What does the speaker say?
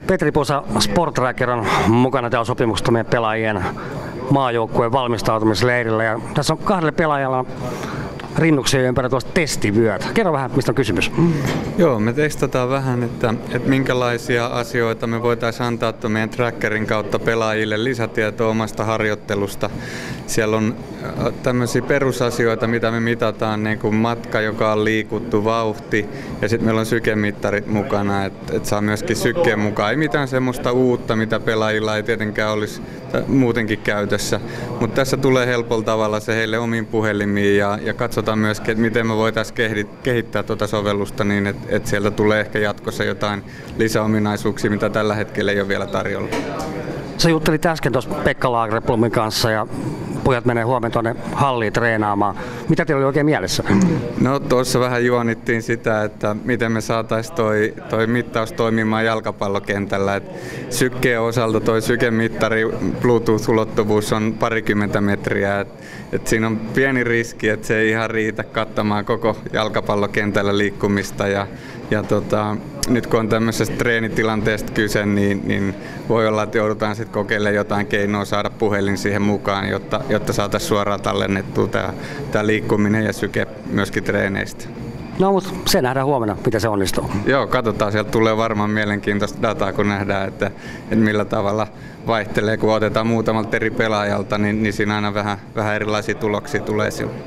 Petri Pusa, Sportracker on mukana täällä sopimuksettomien pelaajien maajoukkueen valmistautumisleirillä. Ja tässä on 2 pelaajalla rinnuksia ympäri tuosta testivyötä. Kerro vähän, mistä on kysymys. Joo, me testataan vähän, että minkälaisia asioita me voitaisiin antaa meidän trackerin kautta pelaajille lisätietoa omasta harjoittelusta. Siellä on tämmöisiä perusasioita, mitä me mitataan, niin kuin matka, joka on liikuttu, vauhti, ja sitten meillä on sykemittarit mukana, että saa myöskin sykkeen mukaan. Ei mitään semmoista uutta, mitä pelaajilla ei tietenkään olisi muutenkin käytössä, mutta tässä tulee helpolla tavalla se heille omiin puhelimiin ja katsotaan myöskin, että miten me voitaisiin kehittää tuota sovellusta niin, että sieltä tulee ehkä jatkossa jotain lisäominaisuuksia, mitä tällä hetkellä ei ole vielä tarjolla. Sä juttelit äsken tuossa Pekka Lagerblommin kanssa ja pojat menee huomenna tuonne halliin treenaamaan. Mitä teillä oli oikein mielessä? No tuossa vähän juonittiin sitä, että miten me saataisiin toi mittaus toimimaan jalkapallokentällä. Sykkeen osalta toi sykemittari Bluetooth-ulottuvuus on 20 metriä. Et siinä on pieni riski, että se ei ihan riitä kattamaan koko jalkapallokentällä liikkumista. Ja nyt kun on tämmöisestä treenitilanteesta kyse, niin voi olla, että joudutaan sitten kokeilemaan jotain keinoa saada puhelin siihen mukaan, jotta saataisiin suoraan tallennettua tämä liikkuminen ja syke myöskin treeneistä. No, mutta se nähdään huomenna, miten se onnistuu. Joo, katsotaan. Sieltä tulee varmaan mielenkiintoista dataa, kun nähdään, että millä tavalla vaihtelee. Kun otetaan muutamalta eri pelaajalta, niin siinä aina vähän erilaisia tuloksia tulee silloin.